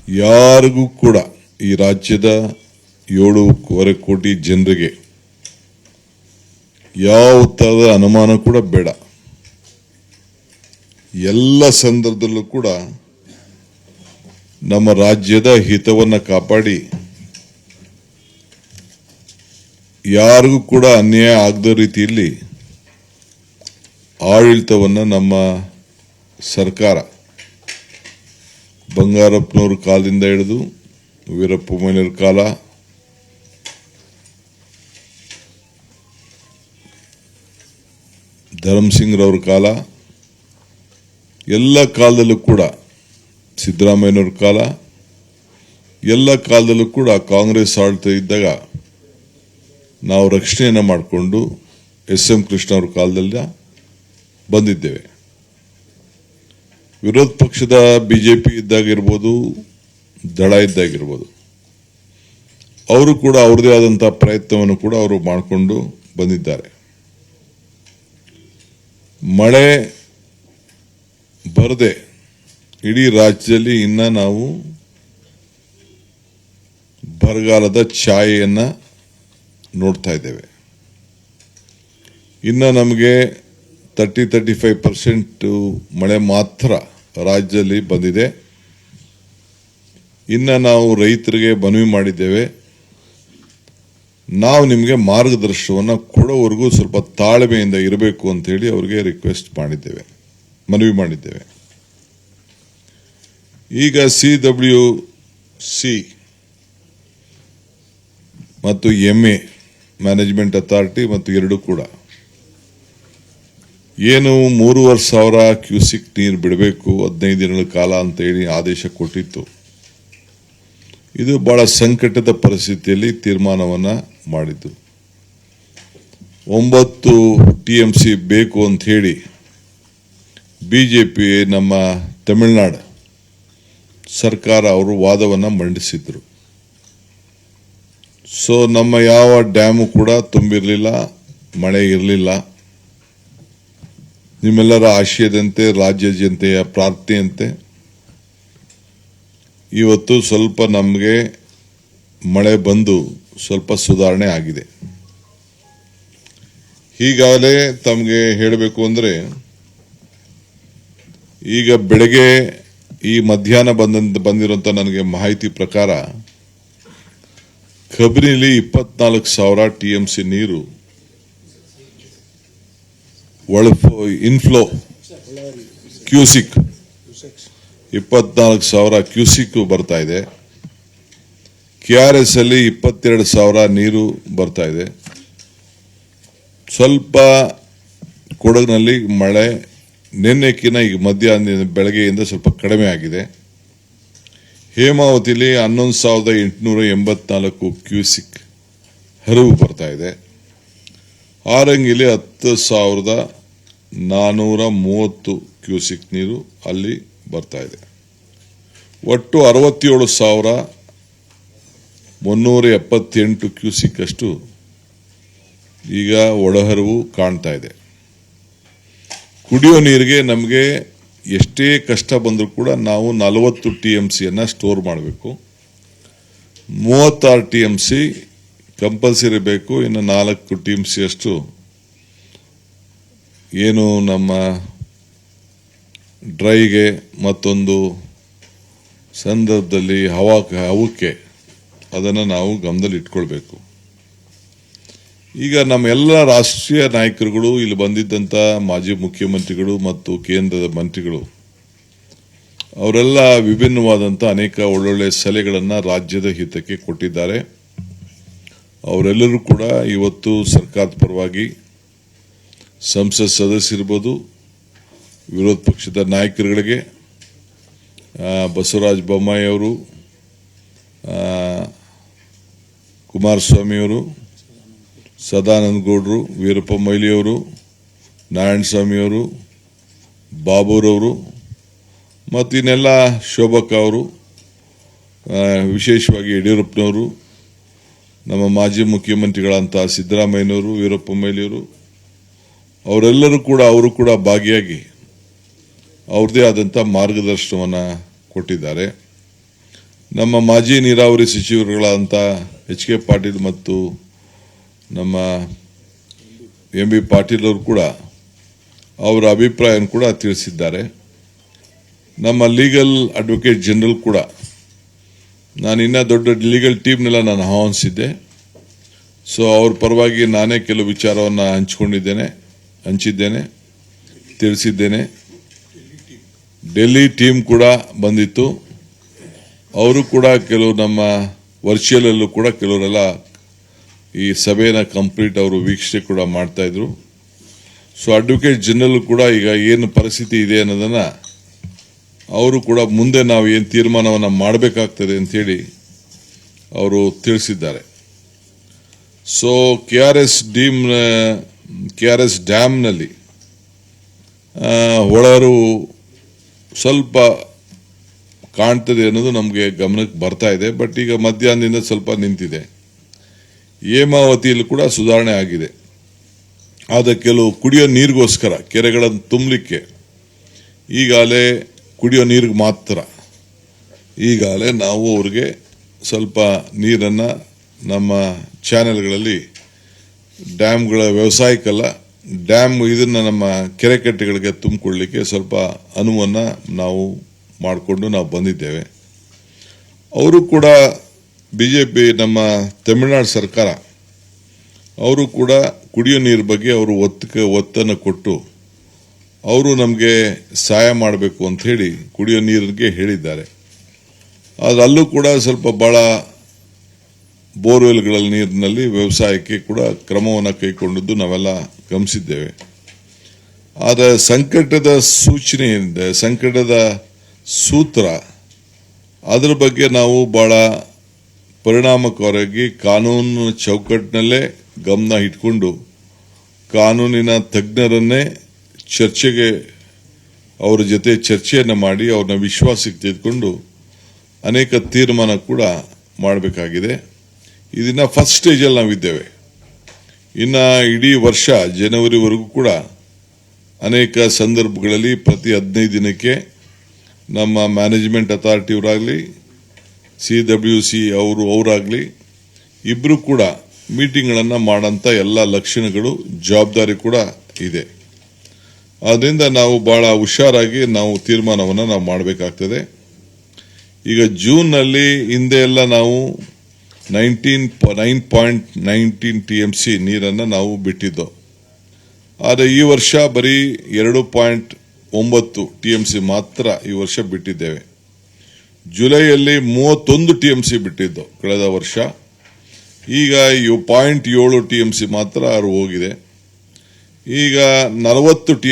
ಯಾರಿಗೂ ಕೂಡ ಈ ರಾಜ್ಯದ 7.25 ಕೋಟಿ ಜನರಿಗೆ ಯಾವ ತರದ ಅನುಮಾನ ಕೂಡ ಬೇಡ. ಎಲ್ಲ ಸಂದರ್ಭದಲ್ಲೂ ಕೂಡ ನಮ್ಮ ರಾಜ್ಯದ ಹಿತವನ್ನು ಕಾಪಾಡಿ ಯಾರಿಗೂ ಕೂಡ ಅನ್ಯಾಯ ಆಗದ ರೀತಿಯಲ್ಲಿ ಆಡಳಿತವನ್ನು ನಮ್ಮ ಸರ್ಕಾರ ಬಂಗಾರಪ್ಪನವ್ರ ಕಾಲದಿಂದ ಹಿಡಿದು ವೀರಪ್ಪ ಮೊಯ್ಲಿಯವರ ಕಾಲ, ಧರ್ಮಸಿಂಗ್ರವ್ರ ಕಾಲ, ಎಲ್ಲ ಕಾಲದಲ್ಲೂ ಕೂಡ ಸಿದ್ದರಾಮಯ್ಯನವ್ರ ಕಾಲ, ಎಲ್ಲ ಕಾಲದಲ್ಲೂ ಕೂಡ ಕಾಂಗ್ರೆಸ್ ಆಳ್ತಾ ಇದ್ದಾಗ ನಾವು ರಕ್ಷಣೆಯನ್ನು ಮಾಡಿಕೊಂಡು ಎಸ್.ಎಂ. ಕೃಷ್ಣ ಅವ್ರ ಕಾಲದಲ್ಲಿ ಬಂದಿದ್ದೇವೆ. ವಿರೋಧ ಪಕ್ಷದ ಬಿಜೆಪಿ ಇದ್ದಾಗಿರ್ಬೋದು, ದಳ ಇದ್ದಾಗಿರ್ಬೋದು, ಅವರು ಕೂಡ ಅವ್ರದೇ ಆದಂತಹ ಪ್ರಯತ್ನವನ್ನು ಕೂಡ ಅವರು ಮಾಡಿಕೊಂಡು ಬಂದಿದ್ದಾರೆ. ಮಳೆ ಬರದೆ ಇಡೀ ರಾಜ್ಯದಲ್ಲಿ ಇನ್ನ ನಾವು ಬರಗಾಲದ ಛಾಯೆಯನ್ನ ನೋಡ್ತಾ ಇದ್ದೇವೆ. ಇನ್ನ ನಮಗೆ 30-35% ಮಳೆ ಮಾತ್ರ ರಾಜ್ಯದಲ್ಲಿ ಬಂದಿದೆ. ಇನ್ನು ನಾವು ರೈತರಿಗೆ ಮನವಿ ಮಾಡಿದ್ದೇವೆ, ನಾವು ನಿಮಗೆ ಮಾರ್ಗದರ್ಶನವನ್ನು ಕೊಡೋವರೆಗೂ ಸ್ವಲ್ಪ ತಾಳ್ಮೆಯಿಂದ ಇರಬೇಕು ಅಂತ ಹೇಳಿ ಅವರಿಗೆ ರಿಕ್ವೆಸ್ಟ್ ಮಾಡಿದ್ದೇವೆ, ಮನವಿ ಮಾಡಿದ್ದೇವೆ. ಈಗ CWC ಮತ್ತು MA ಮ್ಯಾನೇಜ್ಮೆಂಟ್ ಅಥಾರಿಟಿ ಮತ್ತು ಎರಡೂ ಕೂಡ ಏನು 3,500 ಕ್ಯೂಸಿಕ್ ನೀರು ಬಿಡಬೇಕು 15 ದಿನಗಳ ಕಾಲ ಅಂತ ಹೇಳಿ ಆದೇಶ ಕೊಟ್ಟಿತ್ತು. ಇದು ಬಹಳ ಸಂಕಟದ ಪರಿಸ್ಥಿತಿಯಲ್ಲಿ ತೀರ್ಮಾನವನ್ನ ಮಾಡಿದ್ದು. 9 TMC ಬೇಕು ಅಂತ ಹೇಳಿ ಬಿಜೆಪಿ ನಮ್ಮ ತಮಿಳುನಾಡು ಸರ್ಕಾರ ಅವರು ವಾದವನ್ನ ಮಂಡಿಸಿದ್ರು. ಸೊ ನಮ್ಮ ಯಾವ ಡ್ಯಾಮು ಕೂಡ ತುಂಬಿರಲಿಲ್ಲ, ಮಳೆ ಇರಲಿಲ್ಲ. ನಿಮ್ಮೆಲ್ಲರ ಆಶಯದಂತೆ, ರಾಜ್ಯ ಜನತೆಯ ಪ್ರಾರ್ಥನೆಯಂತೆ ಇವತ್ತು ಸ್ವಲ್ಪ ನಮಗೆ ಮಳೆ ಬಂದು ಸ್ವಲ್ಪ ಸುಧಾರಣೆ ಆಗಿದೆ. ಹೀಗಾಗಲೇ ತಮಗೆ ಹೇಳಬೇಕು ಅಂದ್ರೆ, ಈಗ ಬೆಳಗ್ಗೆ ಈ ಮಧ್ಯಾಹ್ನ ಬಂದಿರುವಂತ ನನಗೆ ಮಾಹಿತಿ ಪ್ರಕಾರ ಕಬಿನಿಲಿ 24,000 TMC ನೀರು ಇನ್ಫ್ಲೋ ಕ್ಯೂಸಿಕ್ 24,000 ಕ್ಯೂಸಿಕ್ ಬರ್ತಾ ಇದೆ. KRS ಅಲ್ಲಿ 22,000 ನೀರು ಬರ್ತಾ ಇದೆ. ಸ್ವಲ್ಪ ಕೊಡಗಿನಲ್ಲಿ ಮಳೆ ನಿನ್ನೆಕ್ಕಿಂತ ಈಗ ಮಧ್ಯಾಹ್ನ ಬೆಳಗ್ಗೆಯಿಂದ ಸ್ವಲ್ಪ ಕಡಿಮೆ ಆಗಿದೆ. ಹೇಮಾವತಿಲಿ 11,884 ಕ್ಯೂಸಿಕ್ ಹರಿವು ಬರ್ತಾ ಇದೆ. ಆರಂಗಿಲಿ 10,430 ಕ್ಯೂಸಿಕ್ ನೀರು ಅಲ್ಲಿ ಬರ್ತಾ ಇದೆ. ಒಟ್ಟು 67,378 ಕ್ಯೂಸಿಕ್ ಅಷ್ಟು ಈಗ ಒಳಹರಿವು ಕಾಣ್ತಾ ಇದೆ. ಕುಡಿಯೋ ನೀರಿಗೆ ನಮಗೆ ಎಷ್ಟೇ ಕಷ್ಟ ಬಂದರೂ ಕೂಡ ನಾವು 40 TMCಯನ್ನು ಸ್ಟೋರ್ ಮಾಡಬೇಕು. 36 TMC ಕಂಪಲ್ಸರಿ ಬೇಕು. ಇನ್ನು 4 TMC ಅಷ್ಟು ಏನು ನಮ್ಮ ಡ್ರೈಗೆ ಮತ್ತೊಂದು ಸಂದರ್ಭದಲ್ಲಿ ಹವಕ್ಕೆ ಅದನ್ನು ನಾವು ಗಮನದಲ್ಲಿ ಇಟ್ಕೊಳ್ಬೇಕು. ಈಗ ನಮ್ಮೆಲ್ಲ ರಾಷ್ಟ್ರೀಯ ನಾಯಕರುಗಳು, ಇಲ್ಲಿ ಬಂದಿದ್ದಂಥ ಮಾಜಿ ಮುಖ್ಯಮಂತ್ರಿಗಳು ಮತ್ತು ಕೇಂದ್ರದ ಮಂತ್ರಿಗಳು ಅವರೆಲ್ಲ ವಿಭಿನ್ನವಾದಂಥ ಅನೇಕ ಒಳ್ಳೊಳ್ಳೆ ಸಲಹೆಗಳನ್ನು ರಾಜ್ಯದ ಹಿತಕ್ಕೆ ಕೊಟ್ಟಿದ್ದಾರೆ. ಅವರೆಲ್ಲರೂ ಕೂಡ ಇವತ್ತು ಸರ್ಕಾರದ ಪರವಾಗಿ ಸಂಸತ್ ಸದಸ್ಯರಿರ್ಬೋದು, ವಿರೋಧ ಪಕ್ಷದ ನಾಯಕರುಗಳಿಗೆ ಬಸವರಾಜ ಬೊಮ್ಮಾಯಿ ಅವರು, ಕುಮಾರಸ್ವಾಮಿಯವರು, ಸದಾನಂದ ಗೌಡರು, ವೀರಪ್ಪ ಮೊಯ್ಲಿಯವರು, ನಾರಾಯಣಸ್ವಾಮಿಯವರು, ಬಾಬುರವರು ಮತ್ತು ಇನ್ನೆಲ್ಲ ಶೋಭಕ್ಕ ಅವರು, ವಿಶೇಷವಾಗಿ ಯಡಿಯೂರಪ್ಪನವರು, ನಮ್ಮ ಮಾಜಿ ಮುಖ್ಯಮಂತ್ರಿಗಳಂತ ಸಿದ್ದರಾಮಯ್ಯನವರು, ವೀರಪ್ಪ ಮೊಯ್ಲಿಯವರು, ಅವರೆಲ್ಲರೂ ಕೂಡ ಅವರು ಕೂಡ ಭಾಗಿಯಾಗಿ ಅವ್ರದೇ ಆದಂಥ ಮಾರ್ಗದರ್ಶನವನ್ನು ಕೊಟ್ಟಿದ್ದಾರೆ. ನಮ್ಮ ಮಾಜಿ ನೀರಾವರಿ ಸಚಿವರುಗಳಾದಂಥ ಎಚ್.ಕೆ. ಪಾಟೀಲ್ ಮತ್ತು ನಮ್ಮ ಎಂ.ಬಿ. ಪಾಟೀಲ್ ಅವರು ಕೂಡ ಅವರ ಅಭಿಪ್ರಾಯ ಕೂಡ ತಿಳಿಸಿದ್ದಾರೆ. ನಮ್ಮ ಲೀಗಲ್ ಅಡ್ವೊಕೇಟ್ ಜನರಲ್ ಕೂಡ ನಾನು ಇನ್ನೂ ದೊಡ್ಡ ಲೀಗಲ್ ಟೀಮ್ನೆಲ್ಲ ನಾನು ಆಹ್ವಾನಿಸಿದ್ದೆ. ಸೊ ಅವ್ರ ಪರವಾಗಿ ನಾನೇ ಕೆಲವು ವಿಚಾರವನ್ನು ಹಂಚಿದ್ದೇನೆ, ತಿಳಿಸಿದ್ದೇನೆ. ಡೆಲ್ಲಿ ಟೀಮ್ ಕೂಡ ಬಂದಿತ್ತು. ಅವರು ಕೂಡ ಕೆಲವು ನಮ್ಮ ವರ್ಚುವಲ್ ಅಲ್ಲೂ ಕೂಡ ಕೆಲವರೆಲ್ಲ ಈ ಸಭೆನ ಕಂಪ್ಲೀಟ್ ಅವರು ವೀಕ್ಷಣೆ ಕೂಡ ಮಾಡ್ತಾ ಇದ್ರು. ಸೊ ಅಡ್ವೊಕೇಟ್ ಜನರಲ್ ಕೂಡ ಈಗ ಏನು ಪರಿಸ್ಥಿತಿ ಇದೆ ಅನ್ನೋದನ್ನ ಅವರು ಕೂಡ ಮುಂದೆ ನಾವು ಏನು ತೀರ್ಮಾನವನ್ನು ಮಾಡಬೇಕಾಗ್ತದೆ ಅಂತೇಳಿ ಅವರು ತಿಳಿಸಿದ್ದಾರೆ. ಸೊ KRS ಡ್ಯಾಮ್ನಲ್ಲಿ ಒಳಹರಿವು ಸ್ವಲ್ಪ ಕಾಣ್ತದೆ ಅನ್ನೋದು ನಮಗೆ ಗಮನಕ್ಕೆ ಬರ್ತಾ ಇದೆ. ಬಟ್ ಈಗ ಮಧ್ಯಾಹ್ನದಿಂದ ಸ್ವಲ್ಪ ನಿಂತಿದೆ. ಹೇಮಾವತಿಯಲ್ಲಿ ಕೂಡ ಸುಧಾರಣೆ ಆಗಿದೆ. ಆದ ಕೆಲವು ಕುಡಿಯೋ ನೀರಿಗೋಸ್ಕರ ಕೆರೆಗಳನ್ನು ತುಂಬಲಿಕ್ಕೆ ಈಗಾಗಲೇ ಕುಡಿಯೋ ನೀರಿಗೆ ಮಾತ್ರ ಈಗಾಗಲೇ ನಾವು ಅವ್ರಿಗೆ ಸ್ವಲ್ಪ ನೀರನ್ನು ನಮ್ಮ ಚಾನೆಲ್ಗಳಲ್ಲಿ ಡ್ಯಾಮ್ಗಳ ವ್ಯವಸಾಯಕ್ಕಲ್ಲ ಡ್ಯಾಮ್ ಇದನ್ನು ನಮ್ಮ ಕೆರೆ ಕಟ್ಟೆಗಳಿಗೆ ತುಂಬಿಕೊಳ್ಳಲಿಕ್ಕೆ ಸ್ವಲ್ಪ ಅನುವನ್ನು ನಾವು ಮಾಡಿಕೊಂಡು ನಾವು ಬಂದಿದ್ದೇವೆ. ಅವರು ಕೂಡ BJP ನಮ್ಮ ತಮಿಳುನಾಡು ಸರ್ಕಾರ ಅವರು ಕೂಡ ಕುಡಿಯೋ ನೀರು ಬಗ್ಗೆ ಅವರು ಒತ್ತನ್ನು ಕೊಟ್ಟು ಅವರು ನಮಗೆ ಸಹಾಯ ಮಾಡಬೇಕು ಅಂತ ಹೇಳಿ ಕುಡಿಯೋ ನೀರಿಗೆ ಹೇಳಿದ್ದಾರೆ. ಆದರೆ ಅಲ್ಲೂ ಕೂಡ ಸ್ವಲ್ಪ ಭಾಳ ಬೋರ್ವೆಲ್ಗಳ ನೀರಿನಲ್ಲಿ ವ್ಯವಸಾಯಕ್ಕೆ ಕೂಡ ಕ್ರಮವನ್ನು ಕೈಗೊಂಡಿದ್ದು ನಾವೆಲ್ಲ ಗಮನಿಸಿದ್ದೇವೆ. ಆದರೆ ಸಂಕಟದ ಸೂಚನೆ ಏನಿದೆ, ಸಂಕಟದ ಸೂತ್ರ, ಅದರ ಬಗ್ಗೆ ನಾವು ಬಹಳ ಪರಿಣಾಮಕಾರಿಯಾಗಿ ಕಾನೂನು ಚೌಕಟ್ಟಿನಲ್ಲೇ ಗಮನ ಇಟ್ಕೊಂಡು ಕಾನೂನಿನ ತಜ್ಞರನ್ನೇ ಚರ್ಚೆಗೆ ಅವರ ಜೊತೆ ಚರ್ಚೆಯನ್ನು ಮಾಡಿ ಅವ್ರನ್ನ ವಿಶ್ವಾಸಕ್ಕೆ ತೆಗೆದುಕೊಂಡು ಅನೇಕ ತೀರ್ಮಾನ ಕೂಡ ಮಾಡಬೇಕಾಗಿದೆ. ಇದನ್ನ ಫಸ್ಟ್ ಸ್ಟೇಜಲ್ಲಿ ನಾವಿದ್ದೇವೆ. ಇನ್ನು ಇಡೀ ವರ್ಷ ಜನವರಿವರೆಗೂ ಕೂಡ ಅನೇಕ ಸಂದರ್ಭಗಳಲ್ಲಿ ಪ್ರತಿ 15 ದಿನಕ್ಕೆ ನಮ್ಮ ಮ್ಯಾನೇಜ್ಮೆಂಟ್ ಅಥಾರಿಟಿಯವರಾಗಲಿ CWC ಅವರಾಗಲಿ ಇಬ್ಬರು ಕೂಡ ಮೀಟಿಂಗ್ಗಳನ್ನು ಮಾಡೋಂಥ ಎಲ್ಲ ಲಕ್ಷಣಗಳು ಜವಾಬ್ದಾರಿ ಕೂಡ ಇದೆ. ಆದ್ದರಿಂದ ನಾವು ಬಹಳ ಹುಷಾರಾಗಿ ನಾವು ತೀರ್ಮಾನವನ್ನು ನಾವು ಮಾಡಬೇಕಾಗ್ತದೆ. ಈಗ ಜೂನ್ನಲ್ಲಿ ಹಿಂದೆ ಎಲ್ಲ ನಾವು 9.19 TMC ನೀರನ್ನು ನಾವು ಬಿಟ್ಟಿದ್ದು. ಆದರೆ ಈ ವರ್ಷ ಬರೀ 2.9 TMC ಮಾತ್ರ ಈ ವರ್ಷ ಬಿಟ್ಟಿದ್ದೇವೆ. ಜುಲೈಯಲ್ಲಿ 31 TMC ಬಿಟ್ಟಿದ್ದು ಕಳೆದ ವರ್ಷ. ಈಗ 0.7 TMC ಮಾತ್ರ ಹೋಗಿದೆ. ಈಗ 40